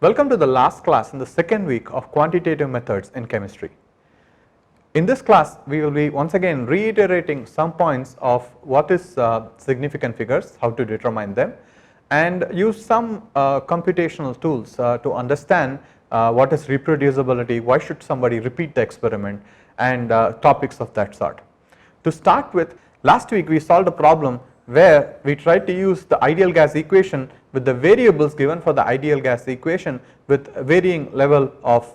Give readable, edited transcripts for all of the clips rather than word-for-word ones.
Welcome to the last class in the second week of quantitative methods in chemistry. In this class, we will be once again reiterating some points of what is significant figures, how to determine them, and use some computational tools to understand what is reproducibility, why should somebody repeat the experiment, and topics of that sort. To start with, last week we solved a problem where we tried to use the ideal gas equation with the variables given for the ideal gas equation with varying level of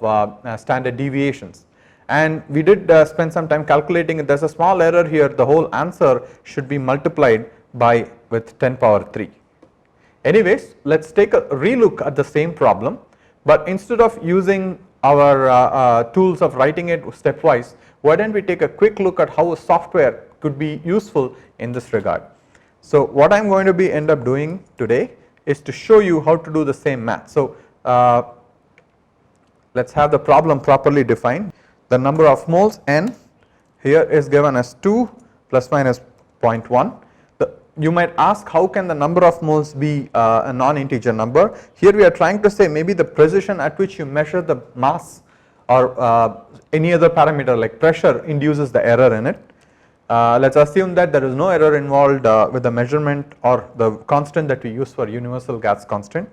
standard deviations. And we did spend some time calculating it. There is a small error here. The whole answer should be multiplied by with 10 power 3. Anyways, let us take a relook at the same problem, but instead of using our tools of writing it stepwise, why don't we take a quick look at how a software could be useful in this regard. So what I am going to be end up doing today is to show you how to do the same math. So let us have the problem properly defined. The number of moles N here is given as 2 plus minus 0.1. You might ask, how can the number of moles be a non-integer number? Here we are trying to say maybe the precision at which you measure the mass or any other parameter like pressure induces the error in it. Let us assume that there is no error involved with the measurement or the constant that we use for universal gas constant.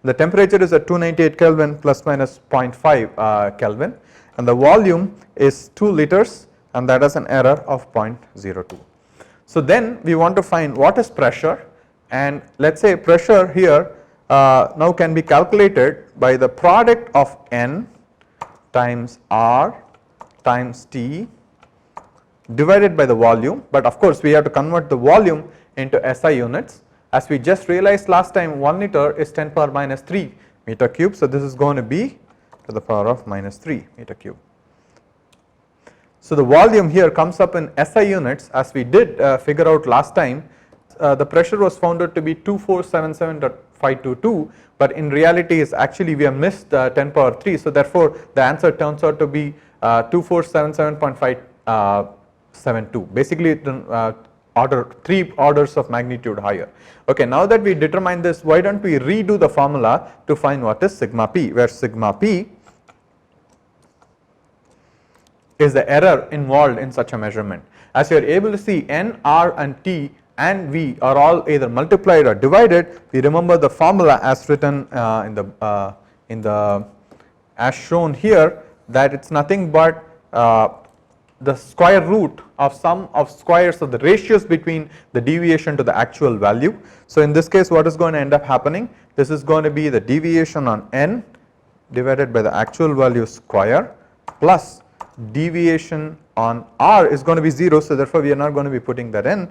The temperature is at 298 Kelvin plus minus 0.5 Kelvin, and the volume is 2 liters, and that is an error of 0.02. So then we want to find what is pressure, and let us say pressure here now can be calculated by the product of N times R times T divided by the volume, but of course we have to convert the volume into SI units. As we just realized last time, 1 liter is 10 power minus 3 meter cube, so this is going to be to the power of minus 3 meter cube. So the volume here comes up in SI units, as we did figure out last time. The pressure was found out to be 2477.522, but in reality is actually we have missed 10 power 3, so therefore the answer turns out to be 2477.572. Basically order 3 orders of magnitude higher. Okay, now that we determine this, why don't we redo the formula to find what is sigma p, where sigma p is the error involved in such a measurement. As you are able to see, N, R and T and V are all either multiplied or divided. We remember the formula as written in the as shown here, that it is nothing but the square root of sum of squares of the ratios between the deviation to the actual value. So in this case, what is going to end up happening? This is going to be the deviation on N divided by the actual value square plus deviation on R is going to be 0, so therefore we are not going to be putting that in,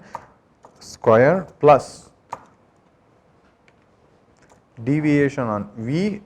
square plus deviation on V.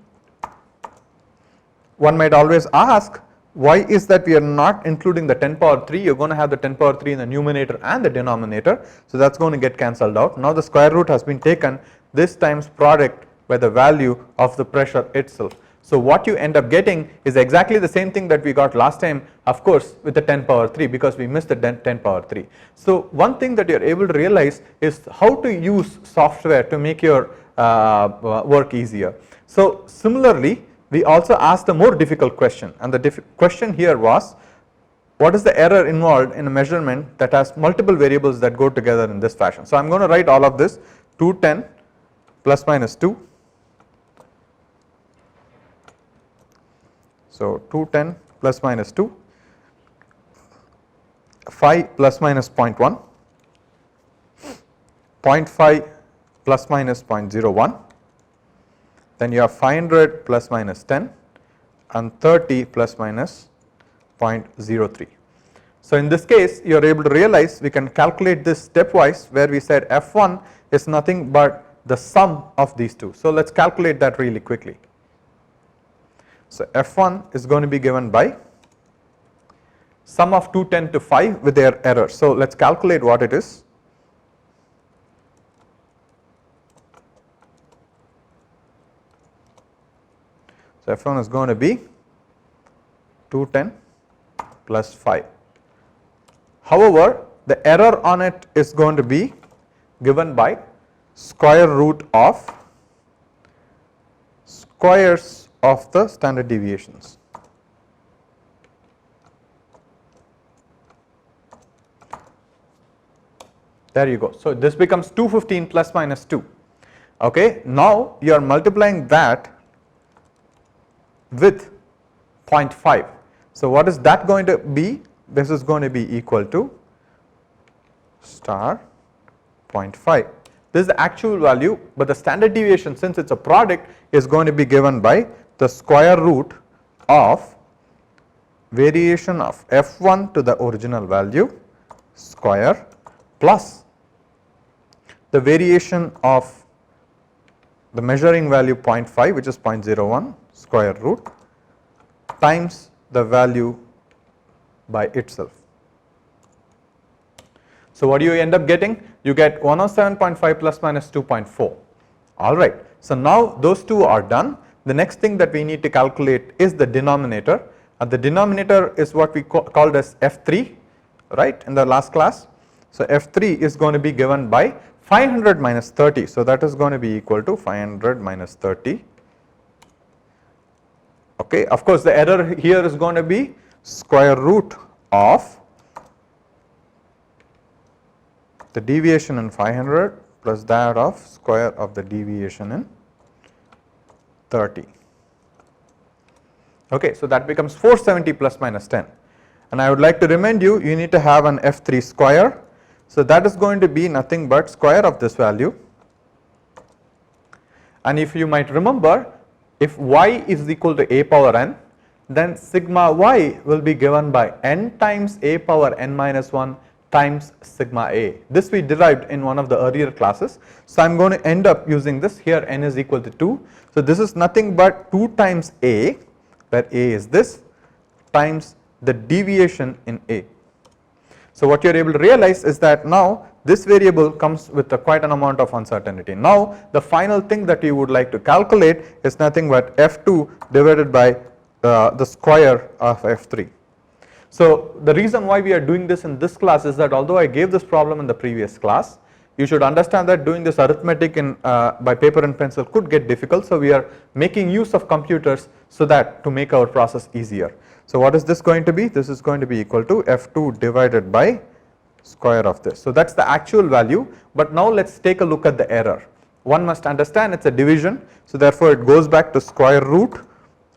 One might always ask, why is that we are not including the 10 power 3? You are going to have the 10 power 3 in the numerator and the denominator, so that is going to get cancelled out. Now the square root has been taken, this times product by the value of the pressure itself. So what you end up getting is exactly the same thing that we got last time, of course with the 10 power 3, because we missed the 10 power 3. So one thing that you are able to realize is how to use software to make your work easier. So similarly, we also asked a more difficult question, and the question here was, what is the error involved in a measurement that has multiple variables that go together in this fashion. So I am going to write all of this, 210 plus minus 2. So 210 plus minus 2, 5 plus minus 0.1, 0.5 plus minus 0.01, then you have 500 plus minus 10 and 30 plus minus 0.03. So in this case, you are able to realize we can calculate this stepwise, where we said F1 is nothing but the sum of these two. So let us calculate that really quickly. So F1 is going to be given by sum of 210 to 5 with their error. So let us calculate what it is. So F1 is going to be 210 plus 5. However, the error on it is going to be given by square root of squares of the standard deviations. There you go. So this becomes 215 plus minus 2. Okay, now you are multiplying that with 0.5. So what is that going to be? This is going to be equal to star 0.5. This is the actual value, but the standard deviation, since it's a product, is going to be given by the square root of variation of f1 to the original value square plus the variation of the measuring value 0.5, which is 0.01 square root, times the value by itself. So what do you end up getting? You get 107.5 plus minus 2.4. Alright, so now those two are done. The next thing that we need to calculate is the denominator, and the denominator is what we called as F3, right, in the last class. So F3 is going to be given by 500 minus 30, so that is going to be equal to 500 minus 30. Okay, of course the error here is going to be square root of the deviation in 500 plus that of square of the deviation in 30. Okay, so that becomes 470 plus minus 10, and I would like to remind you, you need to have an F3 square. So that is going to be nothing but square of this value, and if you might remember, if y is equal to a power n, then sigma y will be given by n times a power n minus 1 times sigma a. This we derived in one of the earlier classes. So I am going to end up using this. Here n is equal to 2. So this is nothing but 2 times a, where a is this, times the deviation in a. So what you are able to realize is that now this variable comes with quite an amount of uncertainty. Now the final thing that you would like to calculate is nothing but f2 divided by the square of f3. So the reason why we are doing this in this class is that although I gave this problem in the previous class, you should understand that doing this arithmetic in by paper and pencil could get difficult. So we are making use of computers so that to make our process easier. So what is this going to be? This is going to be equal to f2 divided by square of this. So that's the actual value, but now let's take a look at the error. One must understand it's a division, so therefore it goes back to square root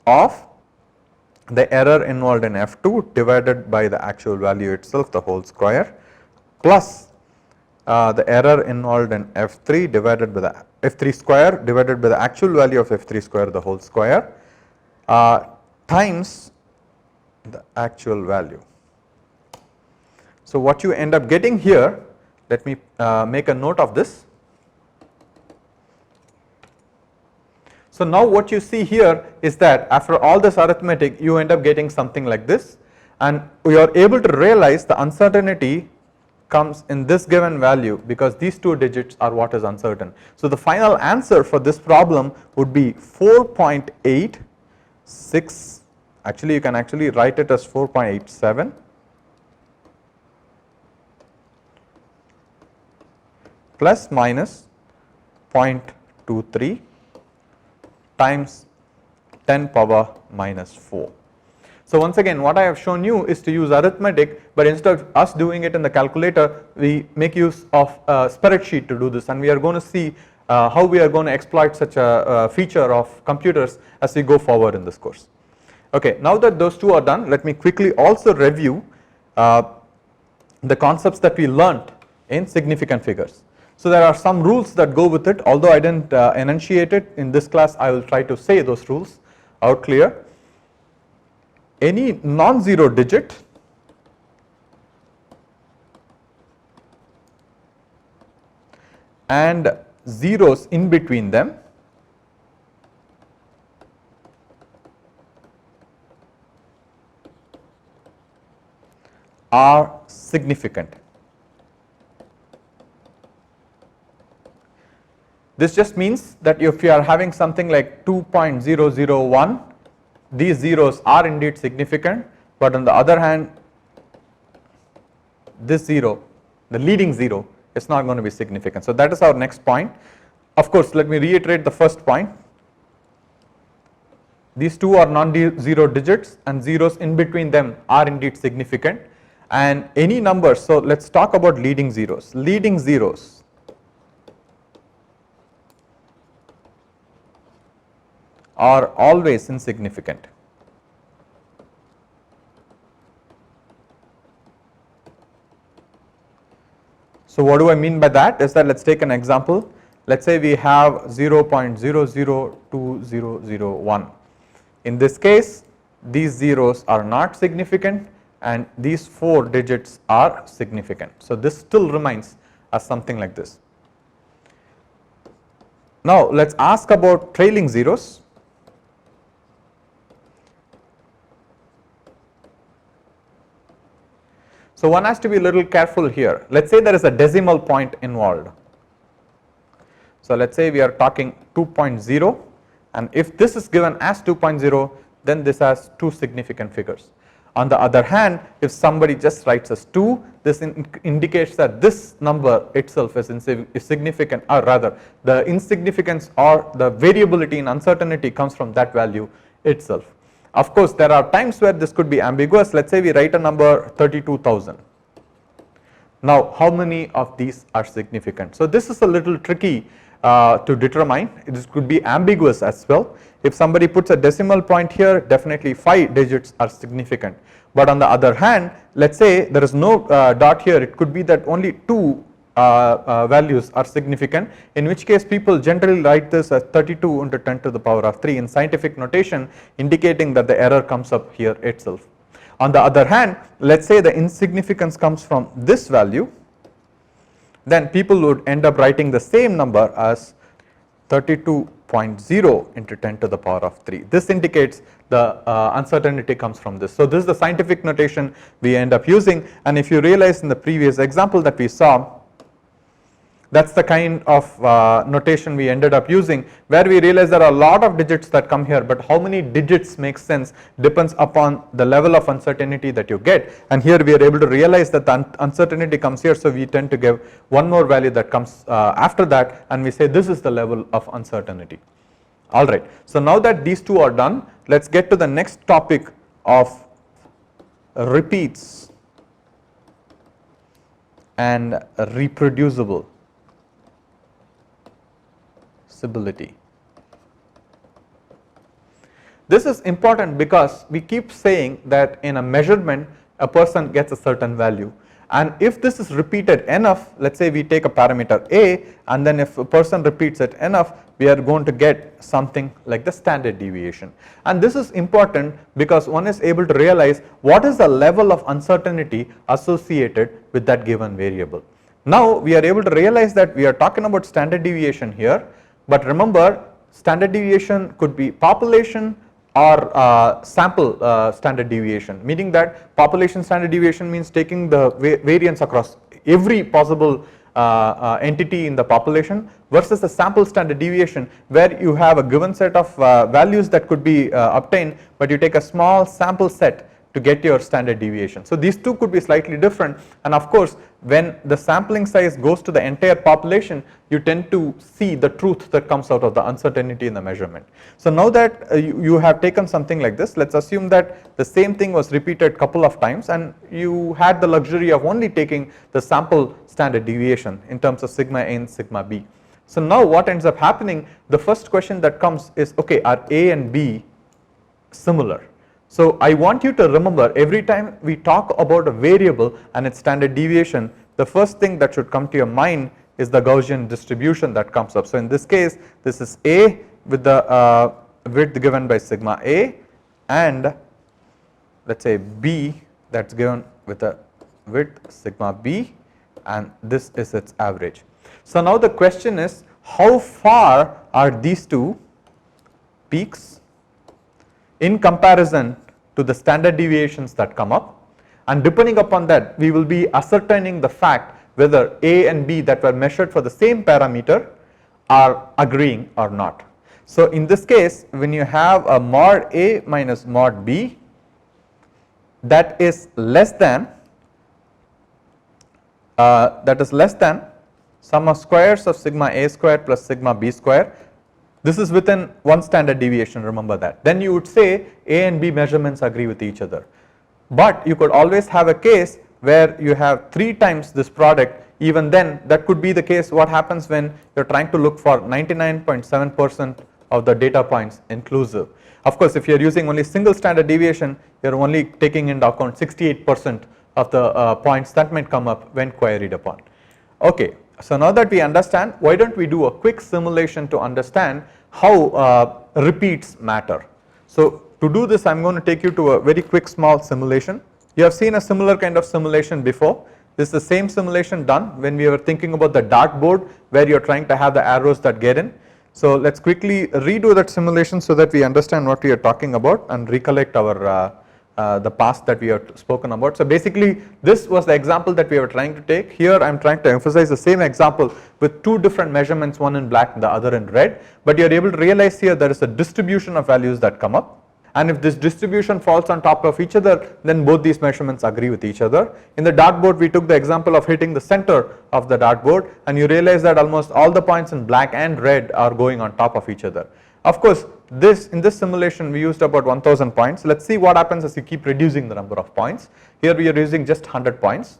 of the error involved in f2 divided by the actual value itself, the whole square, plus the error involved in f3 divided by the f3 square divided by the actual value of f3 square, the whole square, times the actual value. So what you end up getting here, let me make a note of this. So now what you see here is that after all this arithmetic, you end up getting something like this, and we are able to realize the uncertainty comes in this given value because these two digits are what is uncertain. So the final answer for this problem would be 4.86, actually you can actually write it as 4.87 plus minus 0.23 times 10 power minus 4. So once again, what I have shown you is to use arithmetic, but instead of us doing it in the calculator, we make use of a spreadsheet to do this, and we are going to see how we are going to exploit such a feature of computers as we go forward in this course. Okay, now that those two are done, let me quickly also review the concepts that we learnt in significant figures. So there are some rules that go with it, although I didn't enunciate it in this class. I will try to say those rules out clear. Any non-zero digit and zeros in between them are significant. This just means that if you are having something like 2.001, these zeros are indeed significant, but on the other hand, this zero, the leading zero, is not going to be significant. So that is our next point. Of course, let me reiterate the first point. These two are non-zero digits and zeros in between them are indeed significant, and any number, so let us talk about leading zeros. Leading zeros are always insignificant. So what do I mean by that is that let us take an example. Let us say we have 0.002001. In this case, these zeros are not significant and these 4 digits are significant. So this still remains as something like this. Now let us ask about trailing zeros. So one has to be a little careful here. Let us say there is a decimal point involved. So let us say we are talking 2.0, and if this is given as 2.0, then this has 2 significant figures. On the other hand, if somebody just writes as 2, this indicates that this number itself is significant, or rather the insignificance or the variability in uncertainty comes from that value itself. Of course, there are times where this could be ambiguous. Let us say we write a number 32,000. Now, how many of these are significant? So this is a little tricky to determine. This could be ambiguous as well. If somebody puts a decimal point here, definitely 5 digits are significant. But on the other hand, let us say there is no dot here. It could be that only 2 values are significant, in which case people generally write this as 32 into 10 to the power of 3 in scientific notation, indicating that the error comes up here itself. On the other hand, let us say the insignificance comes from this value, then people would end up writing the same number as 32.0 into 10 to the power of 3. This indicates the uncertainty comes from this. So this is the scientific notation we end up using, and if you realize in the previous example that we saw, that is the kind of notation we ended up using, where we realize there are a lot of digits that come here, but how many digits makes sense depends upon the level of uncertainty that you get, and here we are able to realize that the uncertainty comes here, so we tend to give one more value that comes after that, and we say this is the level of uncertainty. Alright, so now that these two are done, let us get to the next topic of repeats and reproducible. This is important because we keep saying that in a measurement a person gets a certain value, and if this is repeated enough, let us say we take a parameter A, and then if a person repeats it enough, we are going to get something like the standard deviation. And this is important because one is able to realize what is the level of uncertainty associated with that given variable. Now we are able to realize that we are talking about standard deviation here. But remember, standard deviation could be population or sample standard deviation, meaning that population standard deviation means taking the variance across every possible entity in the population, versus the sample standard deviation where you have a given set of values that could be obtained, but you take a small sample set to get your standard deviation. So these two could be slightly different, and of course when the sampling size goes to the entire population, you tend to see the truth that comes out of the uncertainty in the measurement. So now that you have taken something like this, let us assume that the same thing was repeated couple of times and you had the luxury of only taking the sample standard deviation in terms of sigma A and sigma B. So now what ends up happening, the first question that comes is, okay, are A and B similar? So I want you to remember, every time we talk about a variable and its standard deviation, the first thing that should come to your mind is the Gaussian distribution that comes up. So in this case, this is A with the width given by sigma A, and let us say B that is given with a width sigma B, and this is its average. So now the question is, how far are these two peaks in comparison to the standard deviations that come up, and depending upon that we will be ascertaining the fact whether A and B that were measured for the same parameter are agreeing or not. So in this case, when you have a mod A minus mod B that is less than sum of squares of sigma A square plus sigma B square, This is within one standard deviation, remember that. Then you would say A and B measurements agree with each other. But you could always have a case where you have 3 times this product. Even then, that could be the case. What happens when you're trying to look for 99.7% of the data points inclusive. Of course, if you're using only single standard deviation, you're only taking into account 68% of the points that might come up when queried upon. Okay, so now that we understand, why don't we do a quick simulation to understand how repeats matter. So to do this, I'm going to take you to a very quick small simulation. You have seen a similar kind of simulation before. This is the same simulation done when we were thinking about the dartboard where you're trying to have the arrows that get in. So let's quickly redo that simulation so that we understand what we are talking about and recollect our the past that we have spoken about. So basically this was the example that we were trying to take. Here I am trying to emphasize the same example with 2 different measurements, one in black and the other in red, but you are able to realize here there is a distribution of values that come up. And if this distribution falls on top of each other, then both these measurements agree with each other. In the dartboard, we took the example of hitting the center of the dartboard, and you realize that almost all the points in black and red are going on top of each other. Of course, in this simulation we used about 1000 points. Let's see what happens as you keep reducing the number of points. Here we are using just 100 points.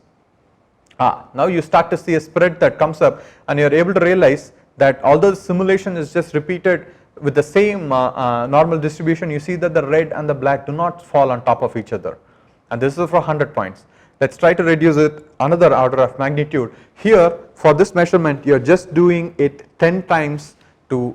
Now you start to see a spread that comes up, and you are able to realize that although the simulation is just repeated with the same normal distribution, you see that the red and the black do not fall on top of each other, and this is for 100 points. Let's try to reduce it another order of magnitude. Here for this measurement you are just doing it 10 times to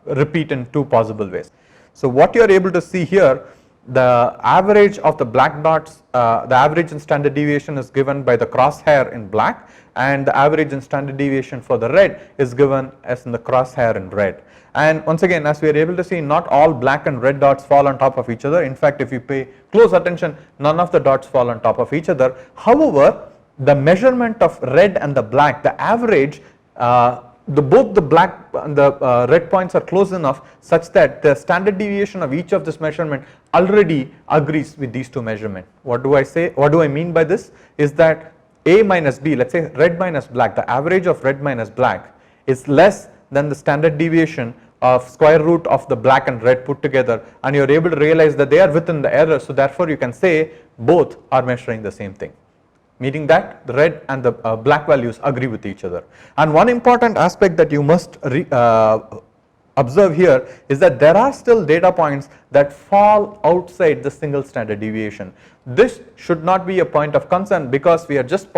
repeat in 2 possible ways. So what you are able to see here, the average of the black dots, the average in standard deviation is given by the crosshair in black, and the average in standard deviation for the red is given as in the crosshair in red. And once again, as we are able to see, not all black and red dots fall on top of each other. In fact, if you pay close attention, none of the dots fall on top of each other. However, the measurement of red and the black, the average, both the black and the red points are close enough such that the standard deviation of each of this measurement already agrees with these 2 measurements. What do I say? What do I mean by this? Is that A minus B, let's say red minus black, the average of red minus black is less than the standard deviation of square root of the black and red put together, and you are able to realize that they are within the error. So therefore you can say both are measuring the same thing, meaning that the red and the black values agree with each other. And one important aspect that you must observe here is that there are still data points that fall outside the single standard deviation. This should not be a point of concern because we are just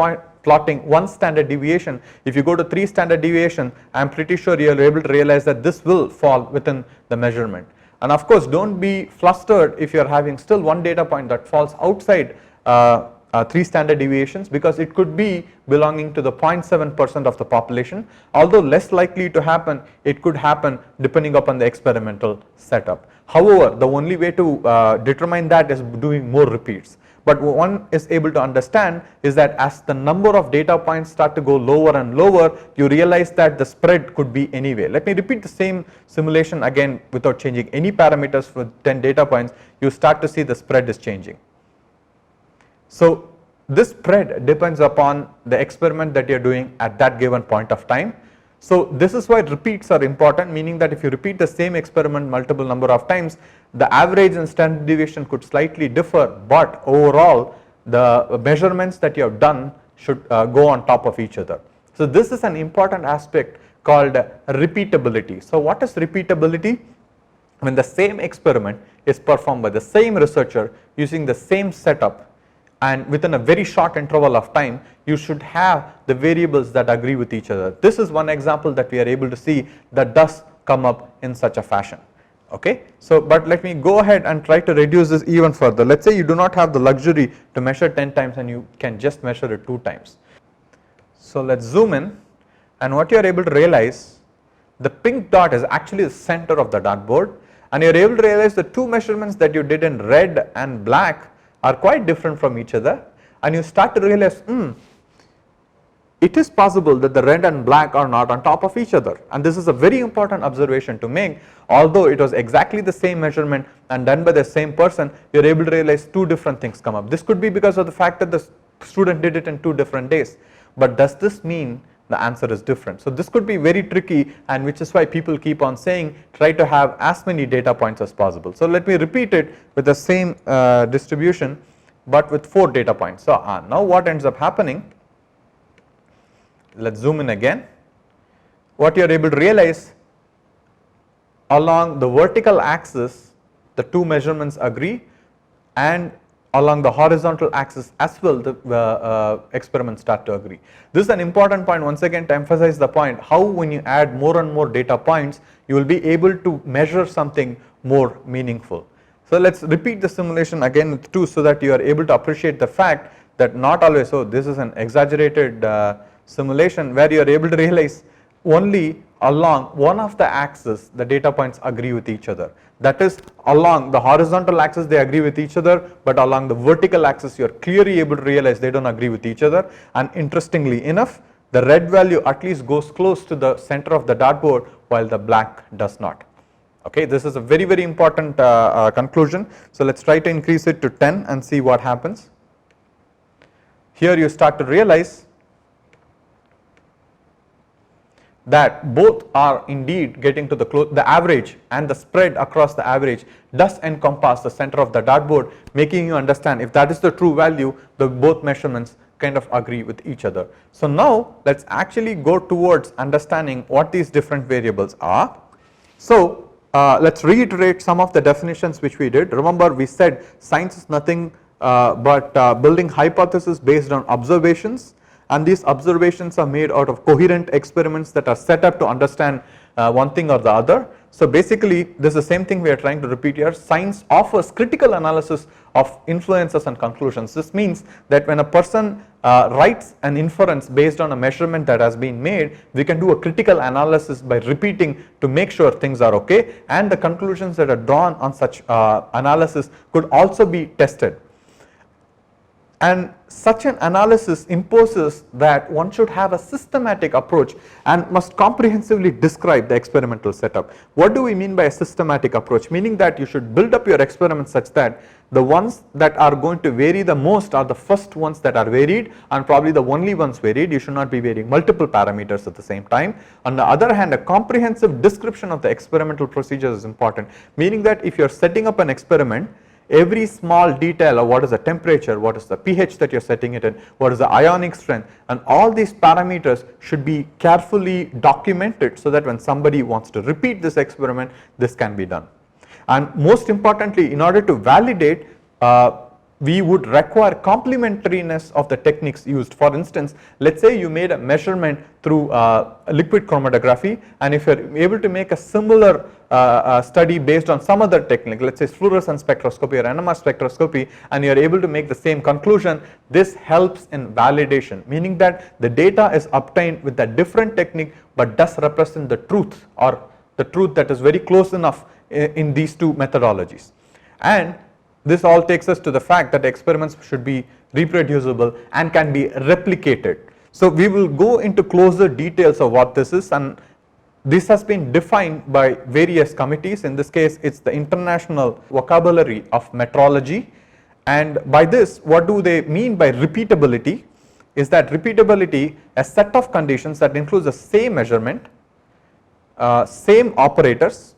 plotting 1 standard deviation. If you go to 3 standard deviation, I am pretty sure you are able to realize that this will fall within the measurement. And of course, don't be flustered if you are having still 1 data point that falls outside 3 standard deviations, because it could be belonging to the 0.7% of the population. Although less likely to happen, it could happen depending upon the experimental setup. However, the only way to determine that is doing more repeats. But what one is able to understand is that as the number of data points start to go lower and lower, you realize that the spread could be anyway. Let me repeat the same simulation again without changing any parameters for 10 data points. You start to see the spread is changing. So this spread depends upon the experiment that you are doing at that given point of time. So this is why repeats are important, meaning that if you repeat the same experiment multiple number of times, the average and standard deviation could slightly differ, but overall the measurements that you have done should go on top of each other. So this is an important aspect called repeatability. So what is repeatability? When the same experiment is performed by the same researcher using the same setup, and within a very short interval of time, you should have the variables that agree with each other. This is one example that we are able to see that does come up in such a fashion. Okay, so but let me go ahead and try to reduce this even further. Let's say you do not have the luxury to measure 10 times and you can just measure it 2 times. So let's zoom in, and what you are able to realize, the pink dot is actually the center of the dartboard, and you are able to realize the 2 measurements that you did in red and black are quite different from each other, and you start to realize it is possible that the red and black are not on top of each other, and this is a very important observation to make. Although it was exactly the same measurement and done by the same person, you are able to realize 2 different things come up. This could be because of the fact that the student did it in 2 different days, but does this mean the answer is different. So this could be very tricky, and which is why people keep on saying try to have as many data points as possible. So let me repeat it with the same distribution but with 4 data points. So now what ends up happening, let's zoom in again. What you are able to realize, along the vertical axis the 2 measurements agree, and along the horizontal axis as well the experiments start to agree. This is an important point once again to emphasize the point how when you add more and more data points you will be able to measure something more meaningful. So let's repeat the simulation again with 2 so that you are able to appreciate the fact that not always, so this is an exaggerated simulation where you are able to realize only along one of the axes the data points agree with each other. That is, along the horizontal axis they agree with each other, but along the vertical axis you are clearly able to realize they don't agree with each other. And interestingly enough, the red value at least goes close to the center of the dartboard while the black does not. Okay, this is a very, very important conclusion. So let's try to increase it to 10 and see what happens. Here you start to realize that both are indeed getting to the average, and the spread across the average does encompass the center of the dartboard, making you understand if that is the true value, the both measurements kind of agree with each other. So now let's actually go towards understanding what these different variables are. So let's reiterate some of the definitions which we did. Remember, we said science is nothing but building hypotheses based on observations, and these observations are made out of coherent experiments that are set up to understand one thing or the other. So basically this is the same thing we are trying to repeat here. Science offers critical analysis of influences and conclusions. This means that when a person writes an inference based on a measurement that has been made, we can do a critical analysis by repeating to make sure things are okay, and the conclusions that are drawn on such analysis could also be tested. And such an analysis imposes that one should have a systematic approach and must comprehensively describe the experimental setup. What do we mean by a systematic approach? Meaning that you should build up your experiments such that the ones that are going to vary the most are the first ones that are varied, and probably the only ones varied. You should not be varying multiple parameters at the same time. On the other hand, a comprehensive description of the experimental procedures is important, meaning that if you are setting up an experiment, every small detail of what is the temperature, what is the pH that you are setting it in, what is the ionic strength, and all these parameters should be carefully documented so that when somebody wants to repeat this experiment, this can be done. And most importantly, in order to validate, we would require complementariness of the techniques used. For instance, let's say you made a measurement through liquid chromatography, and if you are able to make a similar study based on some other technique, let's say fluorescence spectroscopy or NMR spectroscopy, and you are able to make the same conclusion, this helps in validation, meaning that the data is obtained with a different technique but does represent the truth, or the truth that is very close enough in these two methodologies. And this all takes us to the fact that experiments should be reproducible and can be replicated. So we will go into closer details of what this is, and this has been defined by various committees. In this case, it's the International Vocabulary of Metrology, and by this, what do they mean by repeatability? Is that repeatability a set of conditions that includes the same measurement, same operators,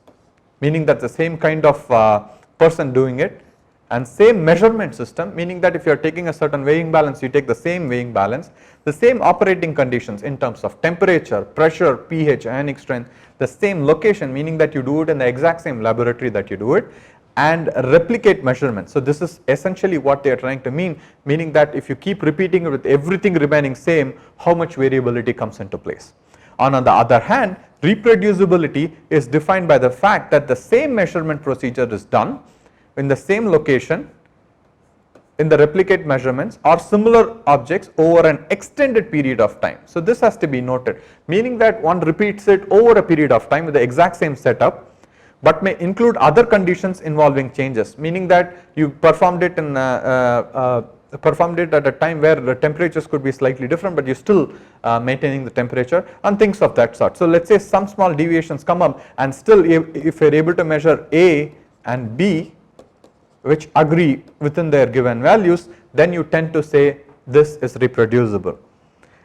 meaning that the same kind of person doing it, and same measurement system, meaning that if you are taking a certain weighing balance, you take the same weighing balance, the same operating conditions in terms of temperature, pressure, pH, ionic strength, the same location, meaning that you do it in the exact same laboratory that you do it, and replicate measurements. So this is essentially what they are trying to mean, meaning that if you keep repeating it with everything remaining same, how much variability comes into place. On the other hand, reproducibility is defined by the fact that the same measurement procedure is done in the same location in the replicate measurements or similar objects over an extended period of time. So this has to be noted, meaning that one repeats it over a period of time with the exact same setup, but may include other conditions involving changes, meaning that you performed it in at a time where the temperatures could be slightly different, but you're still maintaining the temperature and things of that sort. So let's say some small deviations come up, and still if you're able to measure A and B which agree within their given values, then you tend to say this is reproducible.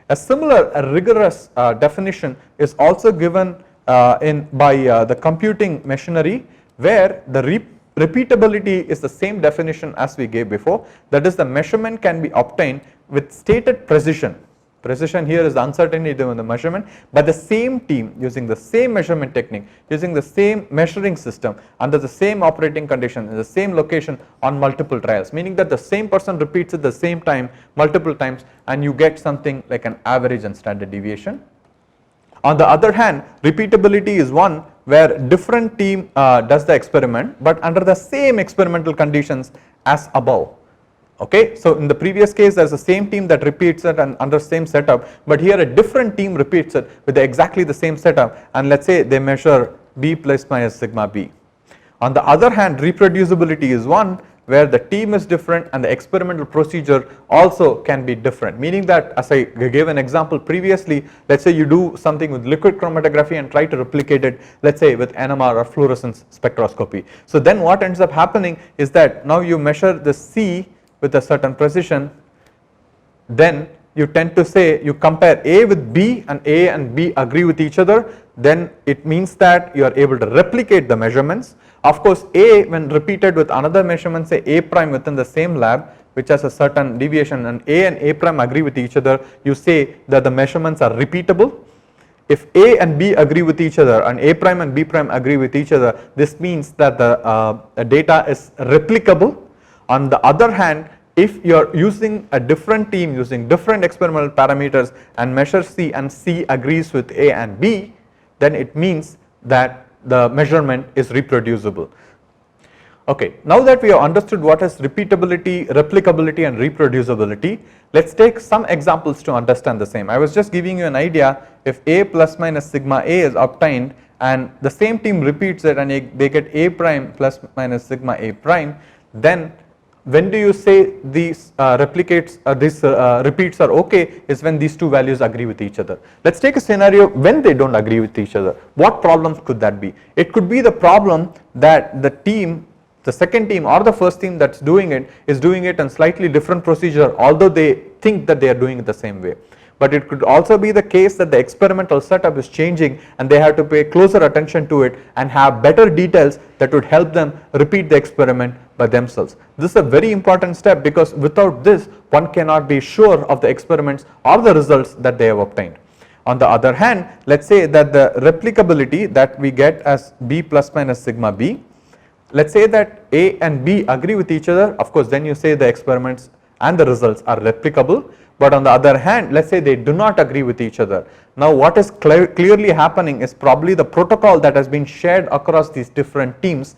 A similar rigorous definition is also given by the computing machinery, where the repeatability is the same definition as we gave before. That is, the measurement can be obtained with stated precision. Precision here is the uncertainty in the measurement, but the same team using the same measurement technique, using the same measuring system under the same operating condition in the same location on multiple trials, meaning that the same person repeats it the same time multiple times and you get something like an average and standard deviation. On the other hand, repeatability is one where different team does the experiment but under the same experimental conditions as above. Okay, so in the previous case there is the same team that repeats it and under same setup, but here a different team repeats it with exactly the same setup, and let's say they measure b plus minus sigma b. On the other hand, reproducibility is one where the team is different and the experimental procedure also can be different, meaning that, as I gave an example previously, let's say you do something with liquid chromatography and try to replicate it, let's say with NMR or fluorescence spectroscopy. So then what ends up happening is that now you measure the C with a certain precision, then you tend to say you compare A with B and A and B agree with each other, then it means that you are able to replicate the measurements. Of course, A when repeated with another measurement, say A prime within the same lab which has a certain deviation, and A prime agree with each other, you say that the measurements are repeatable. If A and B agree with each other and A prime and B prime agree with each other, this means that the data is replicable. On the other hand, if you are using a different team using different experimental parameters and measure C and C agrees with A and B, then it means that the measurement is reproducible. Okay, now that we have understood what is repeatability, replicability and reproducibility, let's take some examples to understand the same. I was just giving you an idea. If A plus minus sigma A is obtained and the same team repeats it and they get A prime plus minus sigma A prime, then when do you say these repeats are okay is when these two values agree with each other. Let's take a scenario when they don't agree with each other. What problems could that be? It could be the problem that the team, the second team or the first team that's doing it is doing it in slightly different procedure, although they think that they are doing it the same way. But it could also be the case that the experimental setup is changing and they have to pay closer attention to it and have better details that would help them repeat the experiment by themselves. This is a very important step, because without this one cannot be sure of the experiments or the results that they have obtained. On the other hand, let's say that the replicability that we get as B plus minus sigma B, let's say that A and B agree with each other, of course then you say the experiments and the results are replicable. But on the other hand, let's say they do not agree with each other. Now what is clearly happening is probably the protocol that has been shared across these different teams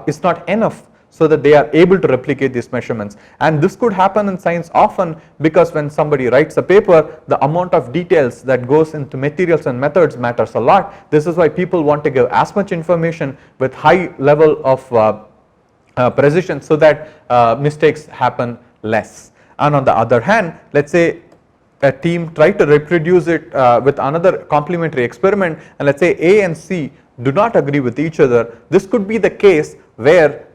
is not enough so that they are able to replicate these measurements. And this could happen in science often, because when somebody writes a paper, the amount of details that goes into materials and methods matters a lot. This is why people want to give as much information with high level of precision so that mistakes happen less. And on the other hand, let's say a team try to reproduce it with another complementary experiment, and let's say A and C do not agree with each other. This could be the case where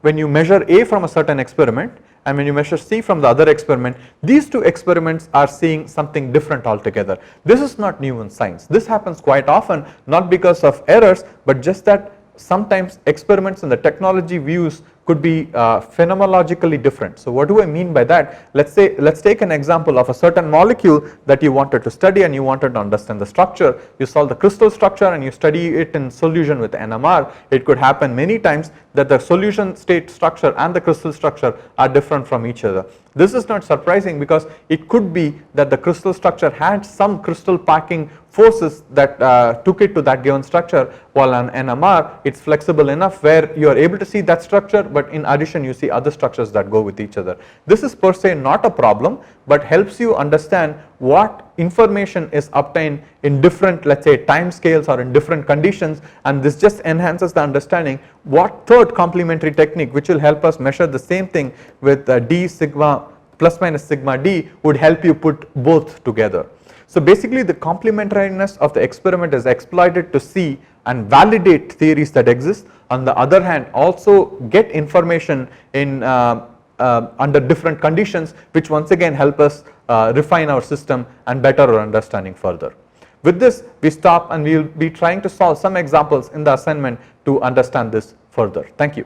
when you measure A from a certain experiment and when you measure C from the other experiment, these two experiments are seeing something different altogether. This is not new in science. This happens quite often, not because of errors, but just that sometimes experiments and the technology views could be phenomenologically different. So what do I mean by that? Let's take an example of a certain molecule that you wanted to study and you wanted to understand the structure. You solve the crystal structure and you study it in solution with NMR. It could happen many times that the solution state structure and the crystal structure are different from each other. This is not surprising, because it could be that the crystal structure had some crystal packing forces that took it to that given structure, while on NMR it's flexible enough where you are able to see that structure, but in addition you see other structures that go with each other. This is per se not a problem, but helps you understand what information is obtained in different, let's say, time scales or in different conditions, and this just enhances the understanding what third complementary technique, which will help us measure the same thing with d sigma plus minus sigma d, would help you put both together. So basically the complementariness of the experiment is exploited to see and validate theories that exist. On the other hand, also get information in under different conditions, which once again help us refine our system and better our understanding further. With this, we stop and we will be trying to solve some examples in the assignment to understand this further. Thank you.